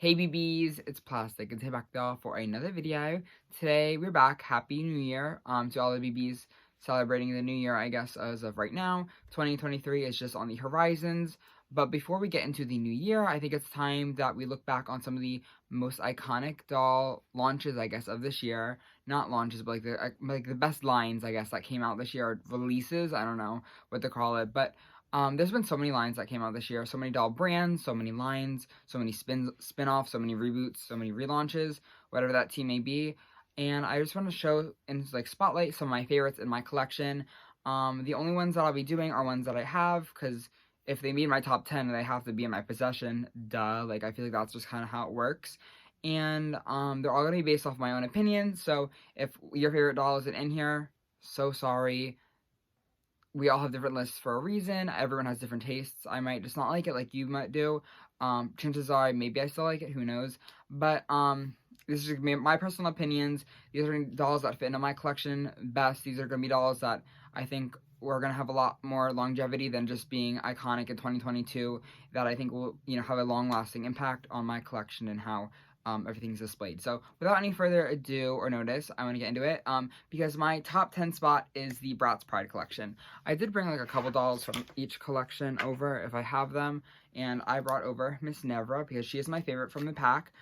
Hey BBs, it's Plastic and back y'all for another video. Today we're back. Happy New Year to all the BBs celebrating the new year, I guess, as of right now. 2023 is just on the horizons. But before we get into the new year, I think it's time that we look back on some of the most iconic doll launches, I guess, of this year. Not launches, but like the best lines, I guess, that came out this year, or releases. I don't know what to call it, but there's been so many lines that came out this year, so many doll brands, so many lines, so many spin-offs, so many reboots, so many relaunches, whatever that team may be. And I just want to show and like spotlight some of my favorites in my collection. The only ones that I'll be doing are ones that I have, because if they meet my top 10, they have to be in my possession. Duh. Like, I feel like that's just kind of how it works. And they're all going to be based off my own opinion. So if your favorite doll isn't in here, so sorry. We all have different lists for a reason. Everyone has different tastes. I might just not like it like you might do. Chances are maybe I still like it, who knows. But this is just my personal opinions. These are dolls that fit into my collection best. These are going to be dolls that I think we're going to have a lot more longevity than just being iconic in 2022, that I think will, have a long-lasting impact on my collection and how everything's displayed. So without any further ado or notice, I want to get into it, because my top 10 spot is the Bratz Pride collection. I did bring like a couple dolls from each collection over if I have them, and I brought over Miss Nevra because she is my favorite from the pack.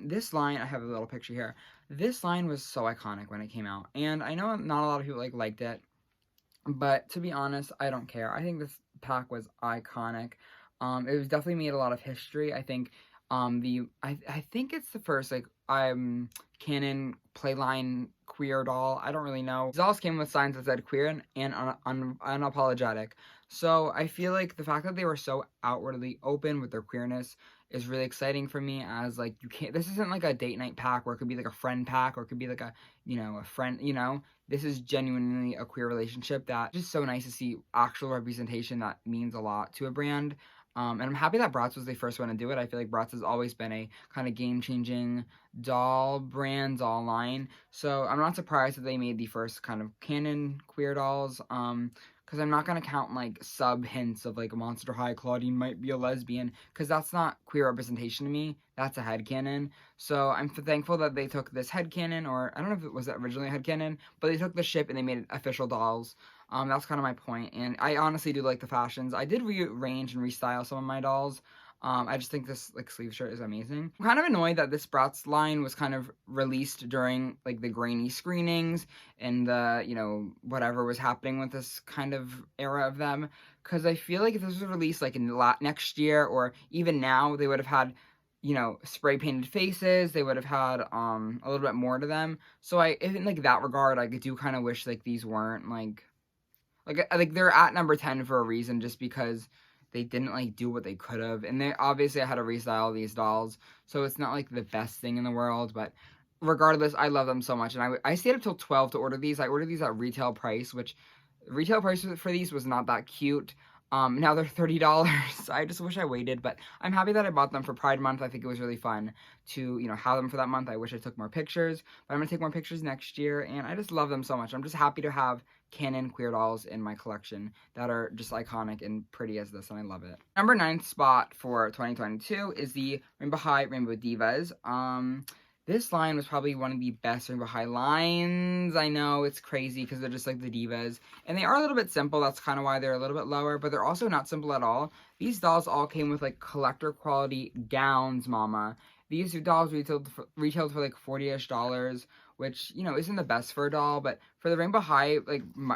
This line, I have a little picture here. This line was so iconic when it came out, and I know not a lot of people liked it, but to be honest, I don't care. I think this pack was iconic. It was definitely made a lot of history. I think I think it's the first canon playline queer doll. I don't really know. These dolls came with signs that said queer and unapologetic. So I feel like the fact that they were so outwardly open with their queerness is really exciting for me, as like this isn't like a date night pack where it could be like a friend pack, or it could be like a a friend, this is genuinely a queer relationship that just so nice to see actual representation that means a lot to a brand. And I'm happy that Bratz was the first one to do it. I feel like Bratz has always been a kind of game-changing doll brand, doll line. So I'm not surprised that they made the first kind of canon queer dolls. Because I'm not going to count like sub hints of like Monster High Claudine might be a lesbian, because that's not queer representation to me. That's a headcanon. So I'm thankful that they took this headcanon, or I don't know if it was originally a headcanon, but they took the ship and they made it official dolls. That's kind of my point, and I honestly do like the fashions. I did rearrange and restyle some of my dolls. I just think this sleeve shirt is amazing. I'm kind of annoyed that this Bratz line was kind of released during like the grainy screenings and the whatever was happening with this kind of era of them, because I feel like if this was released like in next year or even now, they would have had spray painted faces. They would have had a little bit more to them. So in like that regard, I do kind of wish like these weren't like they're at number 10 for a reason, just because they didn't like do what they could have. And they obviously I had to restyle these dolls, so it's not like the best thing in the world, but regardless, I love them so much. And I stayed up till 12 to order these. I ordered these at retail price, which retail price for these was not that cute. Now they're $30. I just wish I waited, but I'm happy that I bought them for Pride Month. I think it was really fun to, have them for that month. I wish I took more pictures, but I'm gonna take more pictures next year, and I just love them so much. I'm just happy to have canon queer dolls in my collection that are just iconic and pretty as this, and I love it. Number 9 spot for 2022 is the Rainbow High Rainbow Divas. This line was probably one of the best Rainbow High lines. I know, it's crazy because they're just like the divas. And they are a little bit simple. That's kind of why they're a little bit lower. But they're also not simple at all. These dolls all came with like collector quality gowns, mama. These dolls retailed for like $40-ish, which, isn't the best for a doll. But for the Rainbow High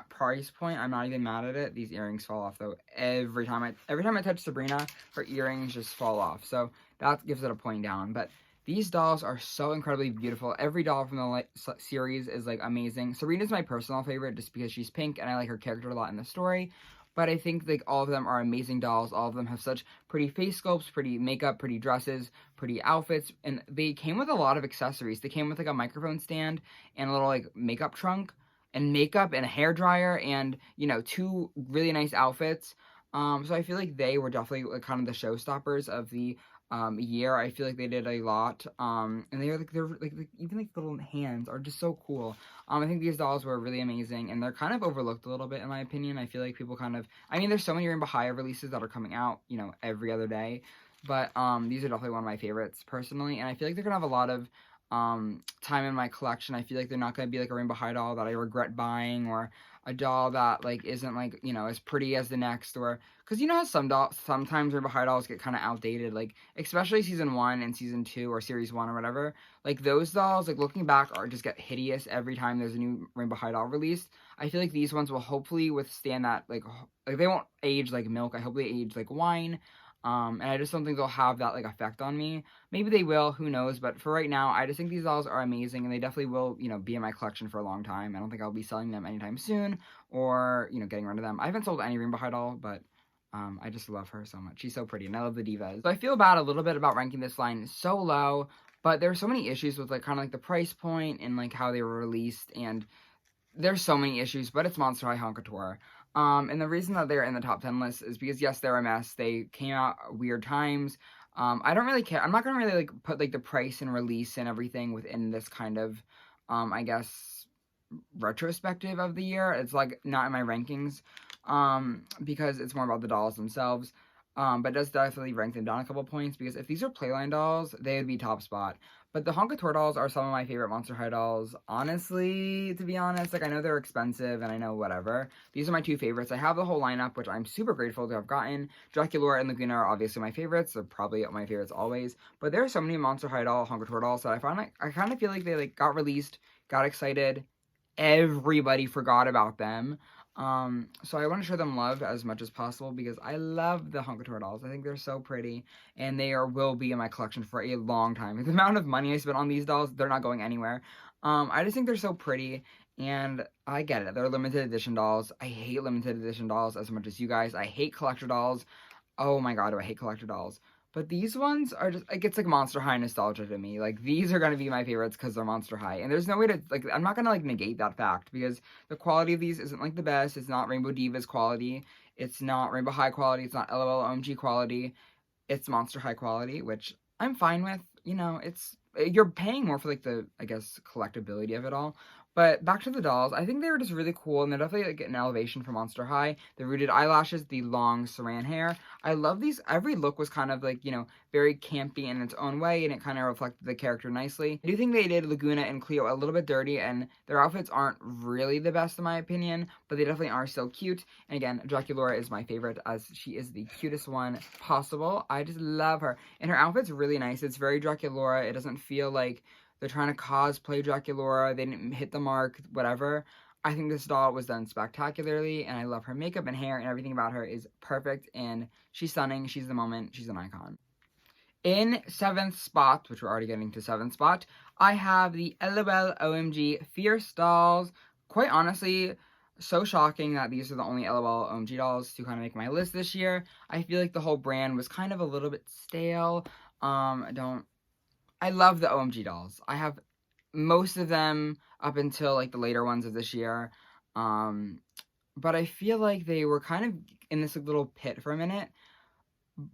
price point, I'm not even mad at it. These earrings fall off though. Every time I touch Sabrina, her earrings just fall off. So that gives it a point down. But these dolls are so incredibly beautiful. Every doll from the series is like amazing. Serena's my personal favorite just because she's pink and I like her character a lot in the story. But I think like all of them are amazing dolls. All of them have such pretty face sculpts, pretty makeup, pretty dresses, pretty outfits. And they came with a lot of accessories. They came with like a microphone stand and a little like makeup trunk and makeup and a hairdryer and, 2 really nice outfits. So I feel like they were definitely like kind of the showstoppers of the year. I feel like they did a lot, and they're even like little hands are just so cool. I think these dolls were really amazing, and they're kind of overlooked a little bit in my opinion. I feel like people there's so many Rainbow High releases that are coming out, every other day. but these are definitely one of my favorites personally, and I feel like they're gonna have a lot of time in my collection. I feel like they're not gonna be like a Rainbow High doll that I regret buying, or a doll that like isn't like, you know, as pretty as the next, or because you know how sometimes Rainbow High dolls get kind of outdated, like especially season 1 and season 2 or series 1 or whatever. Like those dolls, like looking back, are just get hideous every time there's a new Rainbow High doll released. I feel like these ones will hopefully withstand that, like they won't age like milk. I hope they age like wine. And I just don't think they'll have that like effect on me. Maybe they will, who knows? But for right now, I just think these dolls are amazing, and they definitely will, you know, be in my collection for a long time. I don't think I'll be selling them anytime soon, or, you know, getting rid of them. I haven't sold any Rainbow High doll, but I just love her so much. She's so pretty, and I love the divas. So I feel bad a little bit about ranking this line so low, but there's so many issues with like kind of like the price point and like how they were released, and there's so many issues, but it's Monster High Haute Couture. And the reason that they're in the top 10 list is because, yes, they're a mess. They came out at weird times. I don't really care. I'm not going to really, like, put, like, the price and release and everything within this kind of, I guess, retrospective of the year. It's, like, not in my rankings, because it's more about the dolls themselves. But it does definitely rank them down a couple points, because if these are Playline dolls, they would be top spot. But the Haute Couture dolls are some of my favorite Monster High dolls. Honestly, to be honest, like, I know they're expensive, and I know whatever. These are my two favorites. I have the whole lineup, which I'm super grateful to have gotten. Draculaura and Laguna are obviously my favorites. They're probably my favorites always. But there are so many Monster High doll, Haute Couture dolls that I find, like, I kind of feel like they, like, got released, got excited, everybody forgot about them. So I want to show them love as much as possible, because I love the Haute Couture dolls. I think they're so pretty, and they will be in my collection for a long time. Like, the amount of money I spent on these dolls, they're not going anywhere. I just think they're so pretty, and I get it. They're limited edition dolls. I hate limited edition dolls as much as you guys. I hate collector dolls. Oh my god, do I hate collector dolls. But these ones are just, like, it's like Monster High nostalgia to me. Like, these are going to be my favorites because they're Monster High. And there's no way to, like, I'm not going to, like, negate that fact, because the quality of these isn't, like, the best. It's not Rainbow Divas quality. It's not Rainbow High quality. It's not LOL OMG quality. It's Monster High quality, which I'm fine with. You know, you're paying more for, like, the, I guess, collectability of it all. But back to the dolls, I think they were just really cool, and they're definitely, like, an elevation for Monster High. The rooted eyelashes, the long saran hair. I love these. Every look was kind of, like, you know, very campy in its own way, and it kind of reflected the character nicely. I do think they did Laguna and Cleo a little bit dirty, and their outfits aren't really the best in my opinion, but they definitely are still cute. And again, Draculaura is my favorite, as she is the cutest one possible. I just love her, and her outfit's really nice. It's very Draculaura. It doesn't feel like they're trying to cosplay Draculaura. They didn't hit the mark, whatever. I think this doll was done spectacularly, and I love her makeup and hair, and everything about her is perfect, and she's stunning. She's the moment. She's an icon. In 7th spot, which we're already getting to 7th spot, I have the LOL OMG Fierce dolls. Quite honestly, so shocking that these are the only LOL OMG dolls to kind of make my list this year. I feel like the whole brand was kind of a little bit stale. I love the OMG dolls. I have most of them up until, like, the later ones of this year. But I feel like they were kind of in this, like, little pit for a minute.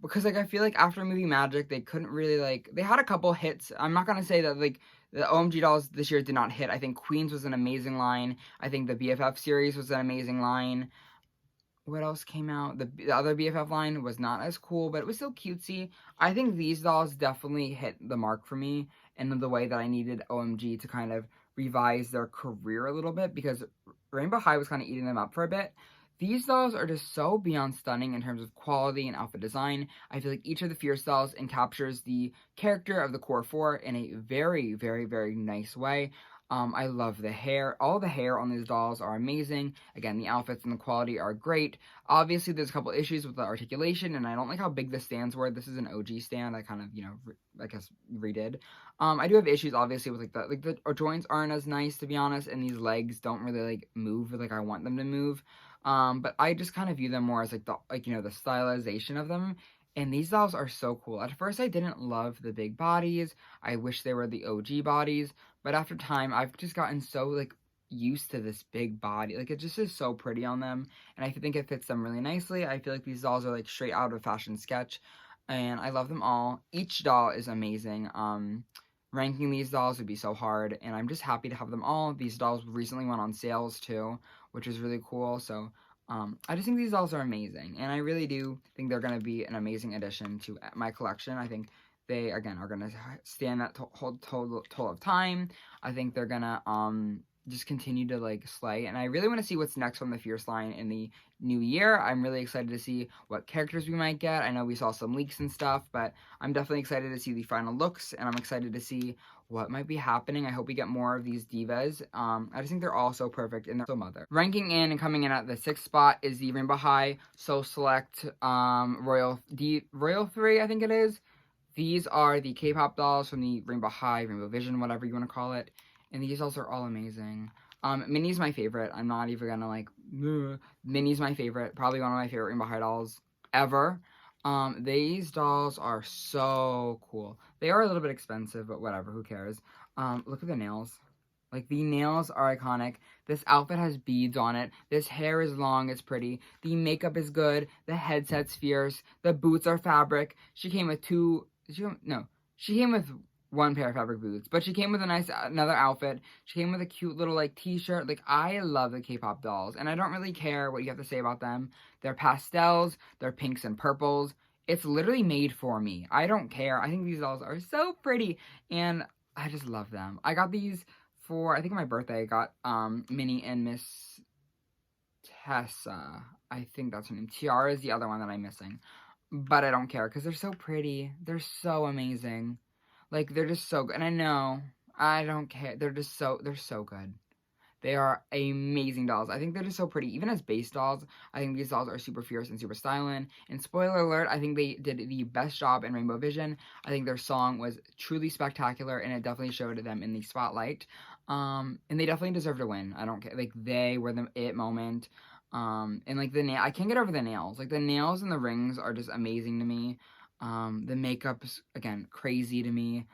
Because, like, I feel like after movie Magic, they couldn't really, like, they had a couple hits. I'm not gonna say that, like, the OMG dolls this year did not hit. I think Queens was an amazing line. I think the BFF series was an amazing line. What else came out? The other BFF line was not as cool, but it was still cutesy. I think these dolls definitely hit the mark for me in the way that I needed OMG to kind of revise their career a little bit, because Rainbow High was kind of eating them up for a bit. These dolls are just so beyond stunning in terms of quality and outfit design. I feel like each of the Fierce dolls encaptures the character of the core four in a very, very, very nice way. I love the hair. All the hair on these dolls are amazing. Again, the outfits and the quality are great. Obviously, there's a couple issues with the articulation, and I don't like how big the stands were. This is an OG stand. I kind of, you know, I guess redid. I do have issues, obviously, with, like, the joints aren't as nice, to be honest, and these legs don't really, like, move like I want them to move. But I just kind of view them more as, like, you know, the stylization of them. And these dolls are so cool. At first, I didn't love the big bodies. I wish they were the OG bodies. But after time, I've just gotten so, like, used to this big body. Like, it just is so pretty on them. And I think it fits them really nicely. I feel like these dolls are, like, straight out of Fashion Sketch. And I love them all. Each doll is amazing. Ranking these dolls would be so hard. And I'm just happy to have them all. These dolls recently went on sales, too, which is really cool. So I just think these dolls are amazing, and I really do think they're going to be an amazing addition to my collection. I think they, again, are going to stand that whole toll of time. I think they're going to just continue to, like, slay, and I really want to see what's next from the Fierce line in the new year. I'm really excited to see what characters we might get. I know we saw some leaks and stuff, but I'm definitely excited to see the final looks, and I'm excited to see what might be happening. I hope we get more of these divas. I just think they're all so perfect and they're so mother. Ranking in and coming in at the 6th spot is the Rainbow High So Select Royal 3, I think it is. These are the K-pop dolls from the Rainbow High, Rainbow Vision, whatever you want to call it. And these dolls are all amazing. Minnie's my favorite. I'm not even gonna, like, Minnie's my favorite. Probably one of my favorite Rainbow High dolls ever. These dolls are so cool. They are a little bit expensive, but whatever, who cares? Look at the nails. Like, the nails are iconic. This outfit has beads on it. This hair is long, it's pretty. The makeup is good. The headset's fierce. The boots are fabric. She came with she came with one pair of fabric boots, but she came with another outfit. She came with a cute little, like, t-shirt. Like, I love the K-pop dolls, and I don't really care what you have to say about them. They're pastels, they're pinks and purples. It's literally made for me. I don't care. I think these dolls are so pretty, and I just love them. I got these for, I think, my birthday. I got Minnie and Miss Tessa. I think that's her name. Tiara is the other one that I'm missing. But I don't care, because they're so pretty. They're so amazing. Like, they're just so good. And I know, I don't care. They're so good. They are amazing dolls. I think they're just so pretty. Even as base dolls, I think these dolls are super fierce and super styling. And spoiler alert, I think they did the best job in Rainbow Vision. I think their song was truly spectacular, and it definitely showed them in the spotlight. And they definitely deserve to win. I don't care. Like, they were the it moment. And, like, I can't get over the nails. Like, the nails and the rings are just amazing to me. The makeup's, again, crazy to me.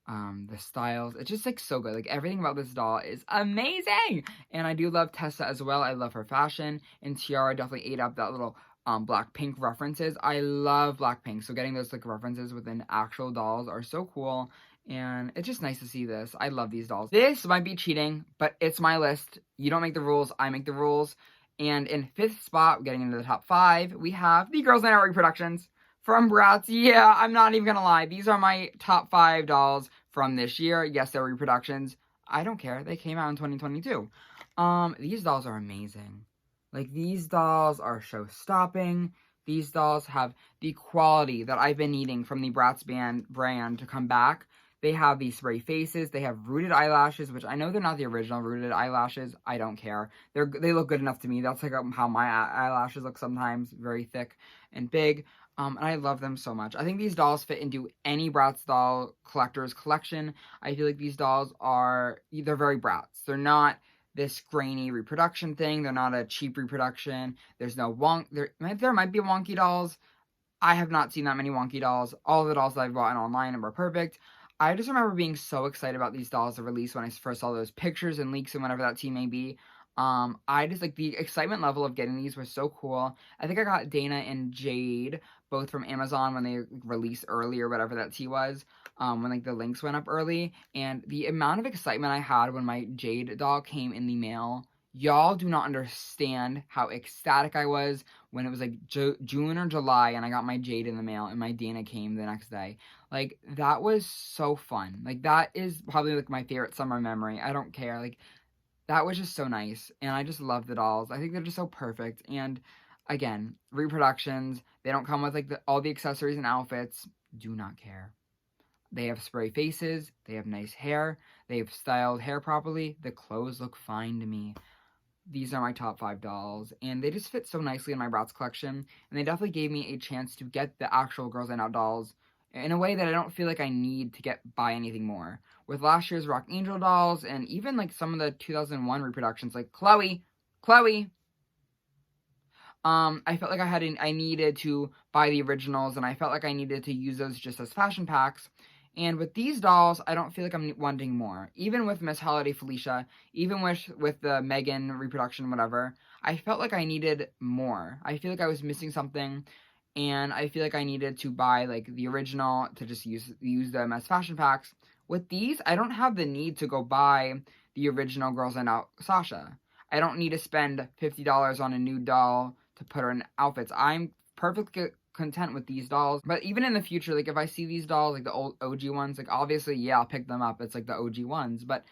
The styles, it's just, like, so good. Like, everything about this doll is amazing! And I do love Tessa as well. I love her fashion. And Tiara definitely ate up that little Blackpink references. I love Blackpink, so getting those, like, references within actual dolls are so cool. And it's just nice to see this. I love these dolls. This might be cheating, but it's my list. You don't make the rules, I make the rules. And in 5th spot, getting into the top 5, we have the Girls' Night Out reproductions from Bratz. Yeah, I'm not even gonna lie. These are my top 5 dolls from this year. Yes, they're reproductions. I don't care. They came out in 2022. These dolls are amazing. Like, these dolls are show-stopping. These dolls have the quality that I've been needing from the Bratz brand to come back. They have these spray faces. They have rooted eyelashes, which I know they're not the original rooted eyelashes. I don't care. They look good enough to me. That's, like, how my eyelashes look sometimes. Very thick and big. And I love them so much. I think these dolls fit into any Bratz doll collector's collection. I feel like these dolls they're very Bratz. They're not this grainy reproduction thing. They're not a cheap reproduction. There's no there might be wonky dolls. I have not seen that many wonky dolls. All the dolls that I've bought online were perfect. I just remember being so excited about these dolls to release when I first saw those pictures and leaks and whatever that tea may be. I just, like, the excitement level of getting these was so cool. I think I got Dana and Jade, both from Amazon when they released early or whatever that tea was, when, like, the links went up early. And the amount of excitement I had when my Jade doll came in the mail, y'all do not understand how ecstatic I was when it was, like, June or July and I got my Jade in the mail and my Dana came the next day. Like, that was so fun. Like, that is probably, like, my favorite summer memory. I don't care. Like, that was just so nice, and I just love the dolls. I think they're just so perfect, and again, reproductions, they don't come with, like, all the accessories and outfits. Do not care. They have spray faces, they have nice hair, they have styled hair properly, the clothes look fine to me. These are my top 5 dolls, and they just fit so nicely in my Bratz collection, and they definitely gave me a chance to get the actual Girls' Night Out dolls in a way that I don't feel like I need to buy anything more. With last year's Rock Angel dolls, and even, like, some of the 2001 reproductions, like Chloe, I felt like I needed to buy the originals, and I felt like I needed to use those just as fashion packs. And with these dolls, I don't feel like I'm wanting more. Even with Miss Holiday Felicia, even with the Megan reproduction, whatever, I felt like I needed more. I feel like I was missing something, and I feel like I needed to buy, like, the original to just use them as fashion packs. With these, I don't have the need to go buy the original Girls' Night Out Sasha. I don't need to spend $50 on a new doll to put her in outfits. I'm perfectly content with these dolls. But even in the future, like if I see these dolls, like the old OG ones, like obviously, yeah, I'll pick them up. It's like the OG ones. But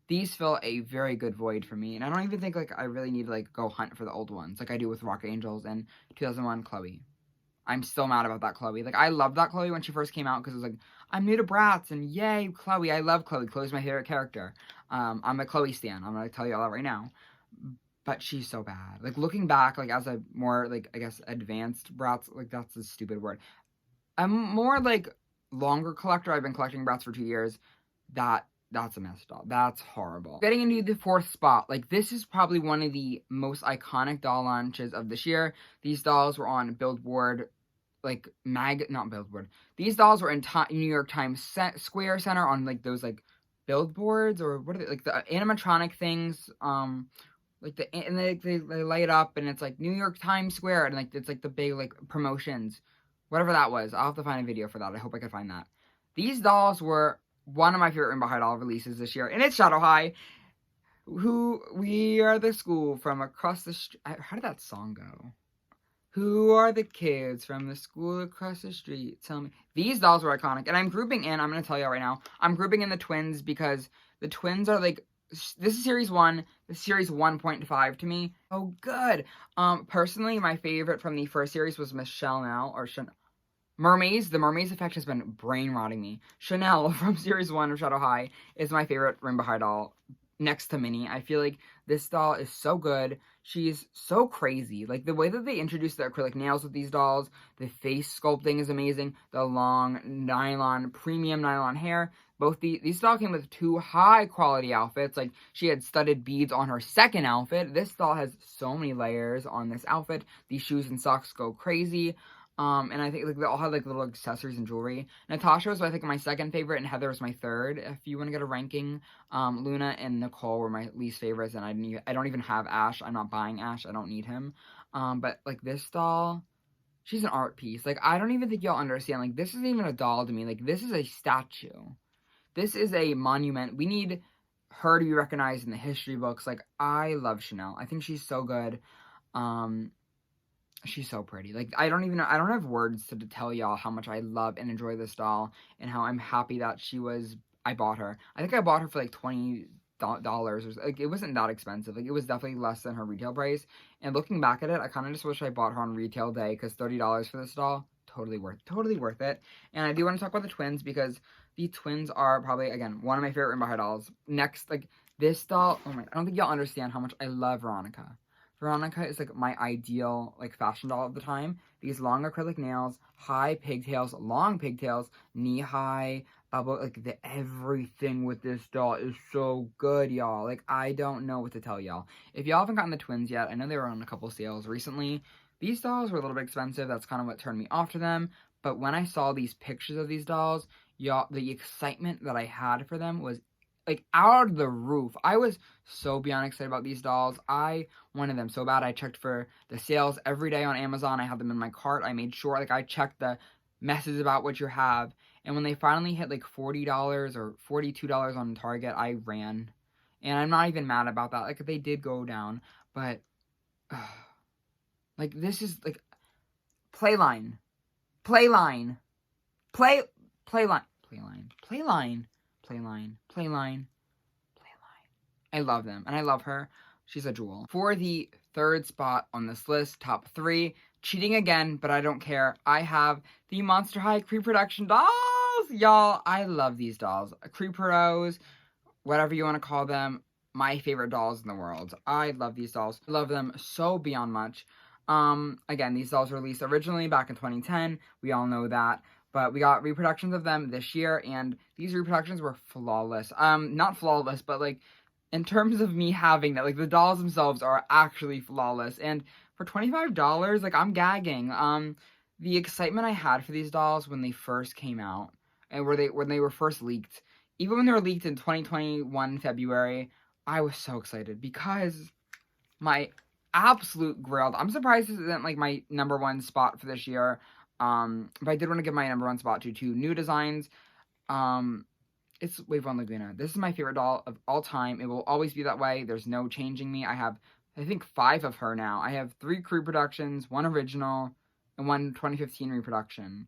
these fill a very good void for me. And I don't even think like I really need to like go hunt for the old ones like I do with Rock Angels and 2001 Chloe. I'm still mad about that Chloe. Like, I loved that Chloe when she first came out because it was like, I'm new to Bratz, and yay, Chloe. I love Chloe. Chloe's my favorite character. I'm a Chloe stan. I'm going to tell you all that right now. But she's so bad. Like, looking back, like, as a more, like, I guess, advanced Bratz, like, that's a stupid word. I'm more, like, longer collector. I've been collecting Bratz for 2 years. That's a messed up. That's horrible. Getting into the 4th spot, like this is probably one of the most iconic doll launches of this year. These dolls were on Billboard, like not Billboard. These dolls were in New York Times Square Center on like those like billboards or what are they, like the animatronic things, like and they light up and it's like New York Times Square and like it's like the big like promotions, whatever that was. I'll have to find a video for that. I hope I can find that. These dolls were one of my favorite Rainbow High doll releases this year, and it's Shadow High. Who we are the school from across the street. How did that song go? Who are the kids from the school across the street? Tell me. These dolls were iconic, and I'm grouping in. I'm gonna tell you right now. I'm grouping in the twins because the twins are like. This is series 1. This is series 1.5 to me. Oh, good. Personally, my favorite from the first series was Miss Chanel or Chanel. Mermaids, the Mermaids effect has been brain rotting me. Chanel from Series 1 of Shadow High is my favorite Rainbow High doll next to Minnie. I feel like this doll is so good. She's so crazy. Like, the way that they introduce the acrylic nails with these dolls, the face sculpting is amazing, the long nylon, premium nylon hair. Both these dolls came with 2 high-quality outfits. Like, she had studded beads on her second outfit. This doll has so many layers on this outfit. These shoes and socks go crazy. And I think like they all had like little accessories and jewelry. Natasha was I think my second favorite, and Heather was my third. If you want to get a ranking, Luna and Nicole were my least favorites, and I don't even have Ash. I'm not buying Ash. I don't need him. But like this doll, she's an art piece. Like I don't even think y'all understand. Like this isn't even a doll to me. Like this is a statue. This is a monument. We need her to be recognized in the history books. Like I love Chanel. I think she's so good. She's so pretty. Like, I don't have words to tell y'all how much I love and enjoy this doll and how I'm happy that I bought her. I think I bought her for like $20 or like, it wasn't that expensive. Like, it was definitely less than her retail price. And looking back at it, I kind of just wish I bought her on retail day because $30 for this doll, totally worth it. And I do want to talk about the twins because the twins are probably, again, one of my favorite Rainbow High dolls. Next, like, this doll, oh my, I don't think y'all understand how much I love Veronica. Veronica is like my ideal like fashion doll of the time. These long acrylic nails, high pigtails, long pigtails, knee high, elbow, like everything with this doll is so good, y'all. Like I don't know what to tell y'all. If y'all haven't gotten the twins yet, I know they were on a couple sales recently. These dolls were a little bit expensive. That's kind of what turned me off to them. But when I saw these pictures of these dolls, y'all, the excitement that I had for them was like out of the roof. I was so beyond excited about these dolls. I wanted them so bad. I checked for the sales every day on Amazon. I had them in my cart. I made sure, like I checked the messages about what you have. And when they finally hit like $40 or $42 on Target, I ran. And I'm not even mad about that. Like they did go down, but like this is like Playline. I love them, and I love her. She's a jewel. For the 3rd spot on this list, top 3, cheating again, but I don't care. I have the Monster High reproduction dolls! Y'all, I love these dolls. Creeperos, whatever you want to call them, my favorite dolls in the world. I love these dolls. I love them so beyond much. Again, these dolls were released originally back in 2010. We all know that. But we got reproductions of them this year, and these reproductions were flawless. Not flawless, but, like, in terms of me having that, like, the dolls themselves are actually flawless. And for $25, like, I'm gagging. The excitement I had for these dolls when they first came out, and when they were first leaked, even when they were leaked in 2021 February, I was so excited because my absolute grail. I'm surprised this isn't, like, my number 1 spot for this year. But I did want to give my number 1 spot to 2 new designs. it's Wave 1 Laguna. This is my favorite doll of all time. It will always be that way. There's no changing me. I have, I think, 5 of her now. I have 3 reproductions, 1 original, and 1 2015 reproduction.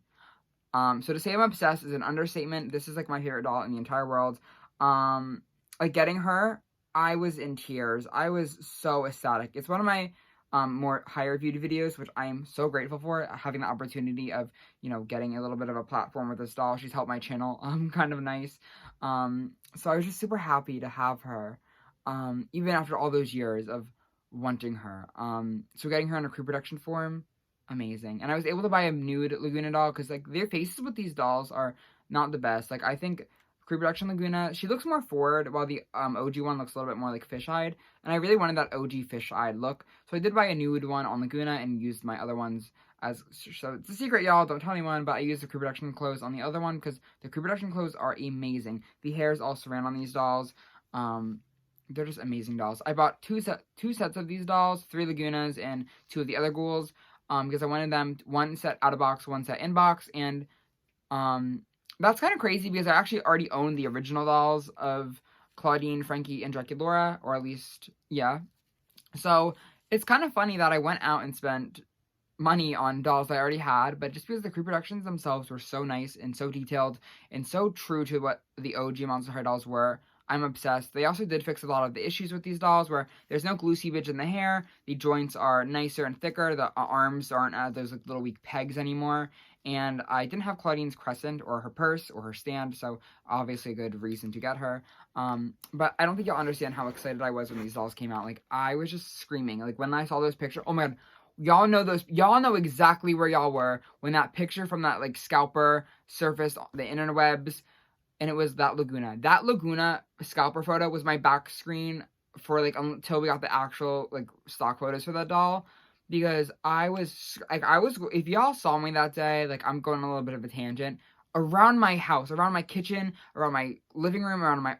So to say I'm obsessed is an understatement. This is like my favorite doll in the entire world. Like getting her, I was in tears. I was so ecstatic. It's one of my more higher viewed videos, which I am so grateful for, having the opportunity of, you know, getting a little bit of a platform with this doll. She's helped my channel, kind of nice. So I was just super happy to have her, even after all those years of wanting her. So getting her in a pre-production form, amazing. And I was able to buy a nude Laguna doll, because, like, their faces with these dolls are not the best. Like, I think pre-production Laguna, she looks more forward, while the OG one looks a little bit more like fish-eyed, and I really wanted that OG fish-eyed look, so I did buy a nude one on Laguna and used my other ones as, so it's a secret, y'all, don't tell anyone, but I used the pre-production clothes on the other one, because the pre-production clothes are amazing. The hairs all surround on these dolls. They're just amazing dolls. I bought two sets of these dolls, 3 Lagunas and 2 of the other Ghouls, because I wanted them, 1 set out of box, 1 set in box, and that's kind of crazy because I actually already own the original dolls of Claudine, Frankie, and Draculaura, or at least, yeah. So it's kind of funny that I went out and spent money on dolls I already had, but just because the reproductions themselves were so nice and so detailed and so true to what the OG Monster High dolls were, I'm obsessed. They also did fix a lot of the issues with these dolls, where there's no glue seepage in the hair, the joints are nicer and thicker, the arms aren't at those like, little weak pegs anymore, and I didn't have Claudine's crescent or her purse or her stand, so obviously a good reason to get her. But I don't think you'll understand how excited I was when these dolls came out. Like, I was just screaming. Like, when I saw those pictures, oh my god, y'all know exactly where y'all were when that picture from that, like, scalper surfaced the interwebs, and it was that Laguna. That Laguna scalper photo was my back screen for, like, until we got the actual, like, stock photos for that doll. Because I was, if y'all saw me that day, like, I'm going on a little bit of a tangent, around my house, around my kitchen, around my living room, around my,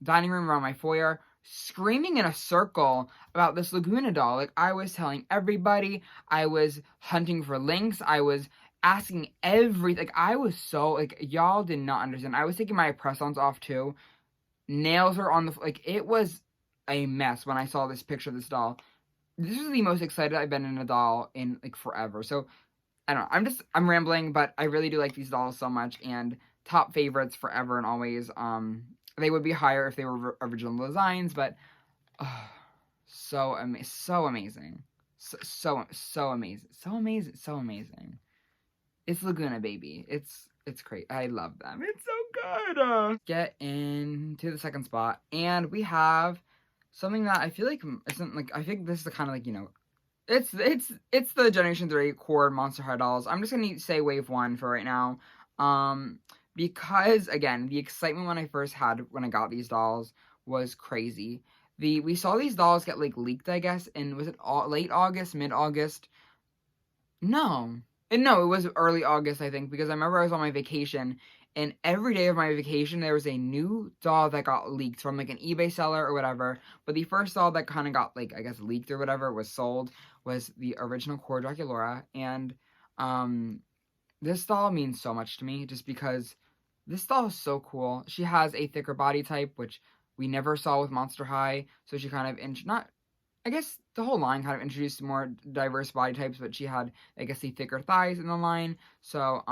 dining room, around my foyer, screaming in a circle about this Laguna doll. Like, I was telling everybody, I was hunting for links, I was asking like, I was so, like, y'all did not understand. I was taking my press-ons off, too. Nails were on the, like, it was a mess when I saw this picture of this doll. This is the most excited I've been in a doll in, like, forever. So, I don't know, I'm rambling, but I really do like these dolls so much, and top favorites forever and always. They would be higher if they were original designs, but, so amazing. So amazing. So amazing. It's Laguna, baby. It's great. I love them. It's so good. Get into the second spot, and we have something that I feel like isn't, like, I think this is the kind of, like, you know, it's the Generation 3 core Monster High dolls. I'm just gonna say Wave 1 for right now, because, again, the excitement when I got these dolls was crazy. We saw these dolls get, like, leaked, I guess, and was it late August, mid-August? No, it was early August, I think, because I remember I was on my vacation, and every day of my vacation, there was a new doll that got leaked from, like, an eBay seller or whatever, but the first doll that kind of got, like, I guess, leaked or whatever, was sold, was the original core Draculaura, and, this doll means so much to me, just because this doll is so cool. She has a thicker body type, which we never saw with Monster High, so she kind of, I guess the whole line kind of introduced more diverse body types, but she had, I guess, the thicker thighs in the line, so,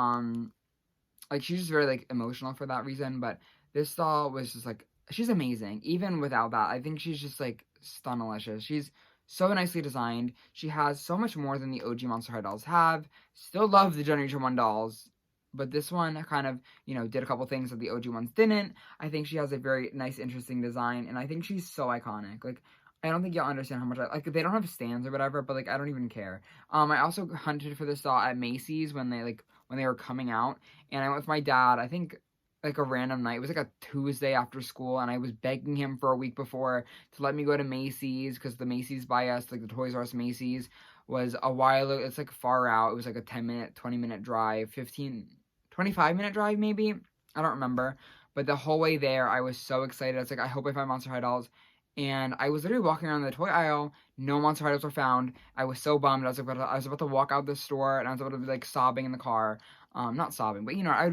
like, she's just very, like, emotional for that reason, but this doll was just, like, she's amazing. Even without that, I think she's just, like, stunalicious. She's so nicely designed. She has so much more than the OG Monster High dolls have. Still love the Generation 1 dolls, but this one kind of, you know, did a couple things that the OG ones didn't. I think she has a very nice, interesting design, and I think she's so iconic. Like, I don't think y'all understand how much like, they don't have stands or whatever, but, like, I don't even care. I also hunted for this doll at Macy's when they were coming out, and I went with my dad, I think, like, a random night. It was, like, a Tuesday after school, and I was begging him for a week before to let me go to Macy's, because the Macy's by us, like, the Toys R Us Macy's, was a while, it's, like, far out. It was, like, a 10-minute, 20-minute drive, 25-minute drive, maybe? I don't remember. But the whole way there, I was so excited. I was like, I hope I find Monster High dolls. And I was literally walking around the toy aisle. No Monster High dolls were found. I was so bummed. I was about to walk out the store, and I was about to be, like, sobbing in the car. not sobbing, but you know, I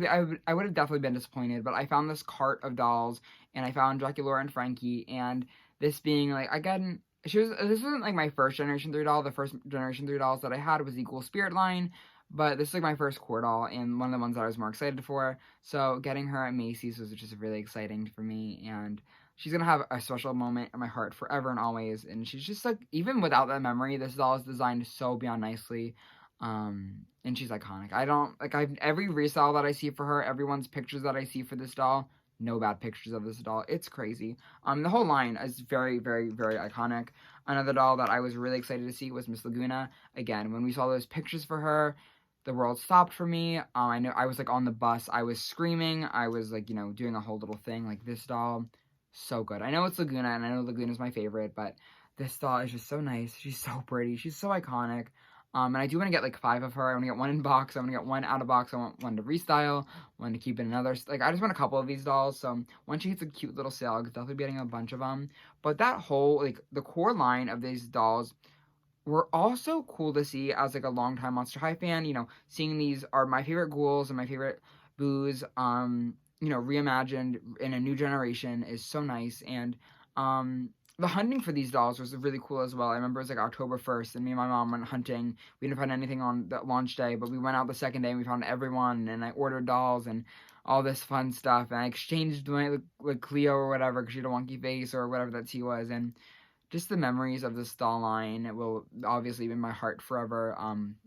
would have definitely been disappointed. But I found this cart of dolls, and I found Dracula and Frankie, and this being like, again, this wasn't like my first Generation 3 doll. The first Generation 3 dolls that I had was the Ghoul Spirit line, but this is like my first core doll, and one of the ones that I was more excited for. So getting her at Macy's was just really exciting for me, and she's gonna have a special moment in my heart forever and always. And she's just like, even without that memory, this doll is designed so beyond nicely. And she's iconic. I don't, like, every resale that I see for her, everyone's pictures that I see for this doll, no bad pictures of this doll. It's crazy. The whole line is very, very, very iconic. Another doll that I was really excited to see was Miss Laguna. Again, when we saw those pictures for her, the world stopped for me. I know I was like on the bus, I was screaming, I was like, you know, doing a whole little thing. Like, this doll, so good. I know it's Laguna, and I know Laguna's my favorite, but this doll is just so nice. She's so pretty. She's so iconic. And I do want to get like 5 of her. I want to get 1 in box. I want to get 1 out of box. I want 1 to restyle, 1 to keep in another. Like, I just want a couple of these dolls. So once she hits a cute little sale, I'll definitely be getting a bunch of them. But that whole, like, the core line of these dolls were also cool to see as like a longtime Monster High fan. You know, seeing these are my favorite ghouls and my favorite boos. You know, reimagined in a new generation is so nice. And the hunting for these dolls was really cool as well. I remember it was like October 1st, and me and my mom went hunting. We didn't find anything on that launch day, but we went out the second day and we found everyone, and I ordered dolls and all this fun stuff, and I exchanged my like Cleo or whatever because she had a wonky face or whatever that she was, and just the memories of this doll line will obviously be in my heart forever.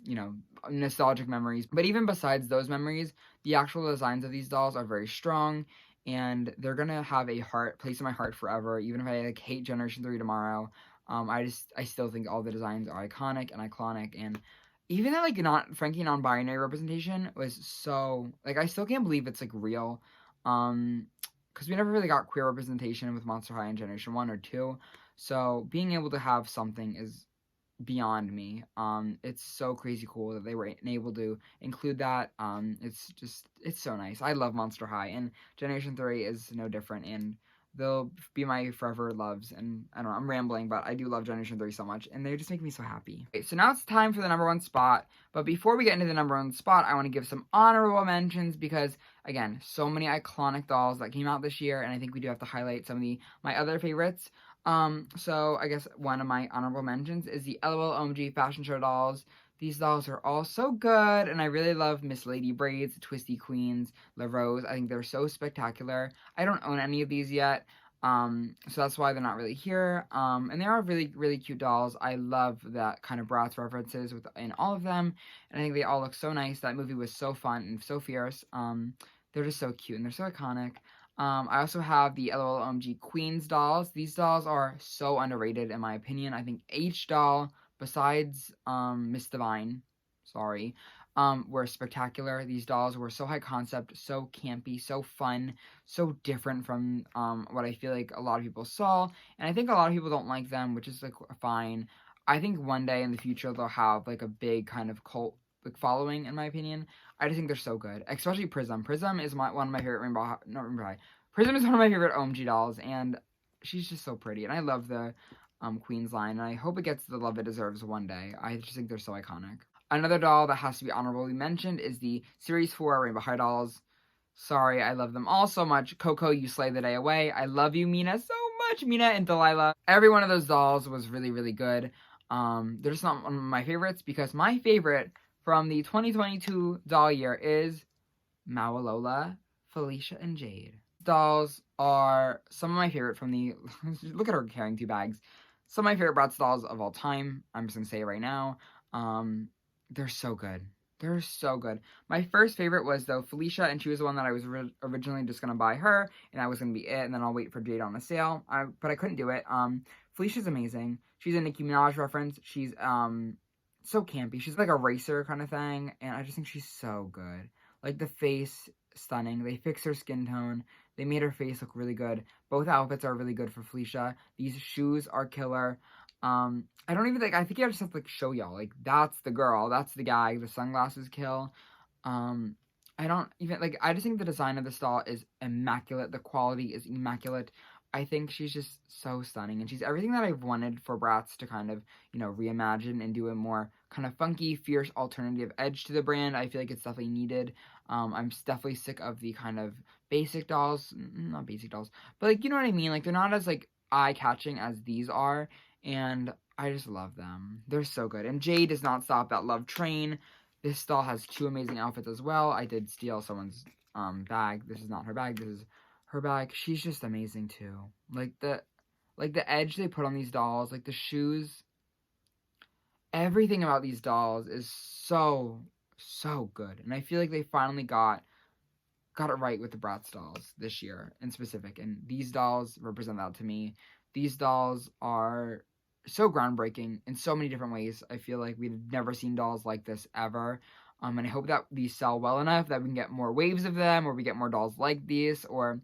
You know, nostalgic memories. But even besides those memories, the actual designs of these dolls are very strong, and they're gonna have a place in my heart forever. Even if I like hate Generation 3 tomorrow, I still think all the designs are iconic and iconic. And even that, like, not Frankie non-binary representation was so, like, I still can't believe it's like real. Because we never really got queer representation with Monster High in Generation 1 or 2. So being able to have something is beyond me. It's so crazy cool that they were able to include that. It's so nice. I love Monster High, and Generation 3 is no different, and they'll be my forever loves. And I don't know, I'm rambling, but I do love Generation 3 so much, and they just make me so happy. Okay, so now it's time for the number 1 spot, but before we get into the number 1 spot, I want to give some honorable mentions because, again, so many iconic dolls that came out this year, and I think we do have to highlight some of my other favorites. So I guess one of my honorable mentions is the LOL OMG fashion show dolls. These dolls are all so good, and I really love Miss Lady Braids, Twisty Queens, La Rose. I think they're so spectacular. I don't own any of these yet, so that's why they're not really here. And they are really, really cute dolls. I love that kind of Bratz references in all of them, and I think they all look so nice. That movie was so fun and so fierce. They're just so cute, and they're so iconic. I also have the LOL OMG Queens dolls. These dolls are so underrated in my opinion. I think each doll, besides Miss Divine, were spectacular. These dolls were so high concept, so campy, so fun, so different from what I feel like a lot of people saw. And I think a lot of people don't like them, which is like fine. I think one day in the future they'll have like a big kind of cult like following, in my opinion. I just think they're so good, especially Prism. Prism is one of my favorite Prism is one of my favorite OMG dolls, and she's just so pretty, and I love the Queen's line, and I hope it gets the love it deserves one day. I just think they're so iconic. Another doll that has to be honorably mentioned is the Series 4 Rainbow High dolls. Sorry, I love them all so much. Coco, you slay the day away. I love you, Mina, so much. Mina and Delilah. Every one of those dolls was really, really good. They're just not one of my favorites because my favorite from the 2022 doll year is Mowalola, Felicia, and Jade. Dolls are some of my favorite from the... Look at her carrying 2 bags. Some of my favorite Bratz dolls of all time. I'm just going to say it right now. They're so good. They're so good. My first favorite was, though, Felicia, and she was the one that I was originally just going to buy her, and that was going to be it, and then I'll wait for Jade on the sale. But I couldn't do it. Felicia's amazing. She's a Nicki Minaj reference. She's so campy. She's like a racer kind of thing, and I just think she's so good. Like, the face, stunning. They fixed her skin tone. They made her face look really good. Both outfits are really good for Felicia. These shoes are killer. I don't even, like, I think I just have to, like, show y'all. Like, that's the girl. That's the guy. The sunglasses kill. I don't even, like, I just think the design of this doll is immaculate. The quality is immaculate. I think she's just so stunning, and she's everything that I've wanted for Bratz to kind of, reimagine and do a more kind of funky, fierce, alternative edge to the brand. I feel like it's definitely needed. I'm definitely sick of the kind of basic dolls, not basic dolls, but like, you know what I mean? Like, they're not as like eye-catching as these are, and I just love them. They're so good. And Jade does not stop that love train. This doll has 2 amazing outfits as well. I did steal someone's bag. This is not her bag. This is her bag. She's just amazing too. Like the edge they put on these dolls, like the shoes, everything about these dolls is so good. And I feel like they finally got it right with the Bratz dolls this year in specific. And these dolls represent that to me. These dolls are so groundbreaking in so many different ways. I feel like we've never seen dolls like this ever. And I hope that these sell well enough that we can get more waves of them, or we get more dolls like these, or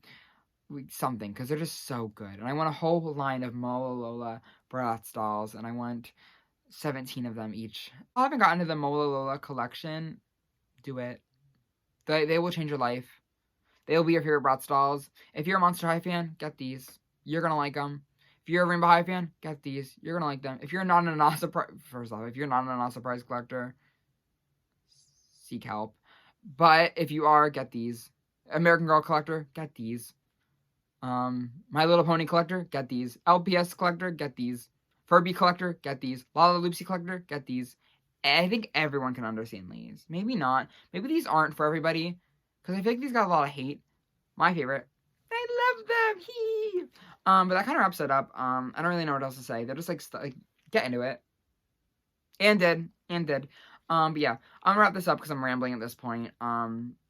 something, because they're just so good. And I want a whole line of Mowalola Bratz dolls, and I want 17 of them each. I haven't gotten to the Mowalola collection. Do it. They will change your life. They will be your favorite Bratz dolls. If you're a Monster High fan, get these. You're gonna like them. If you're a Rainbow High fan, get these. You're gonna like them. If you're not an Anasa first off, if you're not an Anasa Prize collector, seek help. But if you are, get these. American Girl collector, get these. My Little Pony collector, get these. LPS collector, get these. Furby collector, get these. Lala Loopsy collector, get these. I think everyone can understand these. Maybe not. Maybe these aren't for everybody, because I feel like these got a lot of hate. My favorite. I love them. Hee. But that kind of wraps it up. I don't really know what else to say. They're just like get into it. And did. But yeah, I'm gonna wrap this up because I'm rambling at this point.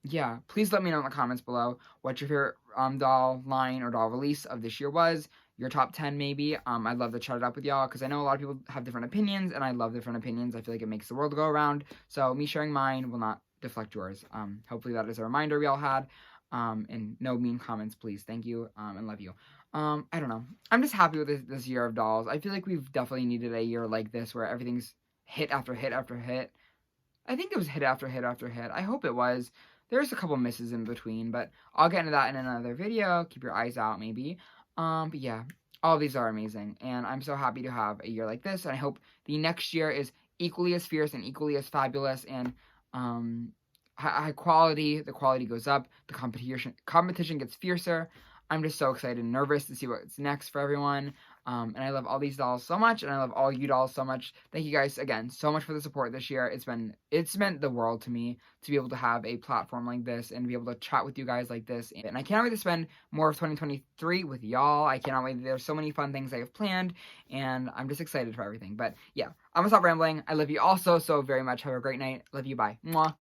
Yeah, please let me know in the comments below what your favorite doll line or doll release of this year was. Your top 10 maybe. I'd love to chat it up with y'all, because I know a lot of people have different opinions, and I love different opinions. I feel like it makes the world go around. So me sharing mine will not deflect yours. Hopefully that is a reminder we all had. And no mean comments, please. Thank you, and love you. I don't know. I'm just happy with this year of dolls. I feel like we've definitely needed a year like this where everything's hit after hit after hit. I think it was hit after hit after hit. I hope it was. There's a couple misses in between, but I'll get into that in another video. Keep your eyes out, maybe. But yeah, all of these are amazing, and I'm so happy to have a year like this, and I hope the next year is equally as fierce and equally as fabulous, and high quality. The quality goes up. The competition gets fiercer. I'm just so excited and nervous to see what's next for everyone. And I love all these dolls so much, and I love all you dolls so much. Thank you guys again so much for the support this year. It's meant the world to me to be able to have a platform like this and be able to chat with you guys like this. And I cannot wait to spend more of 2023 with y'all. I cannot wait. There's so many fun things I have planned, and I'm just excited for everything. But yeah, I'm gonna stop rambling. I love you all so very much. Have a great night. Love you. Bye. Mwah.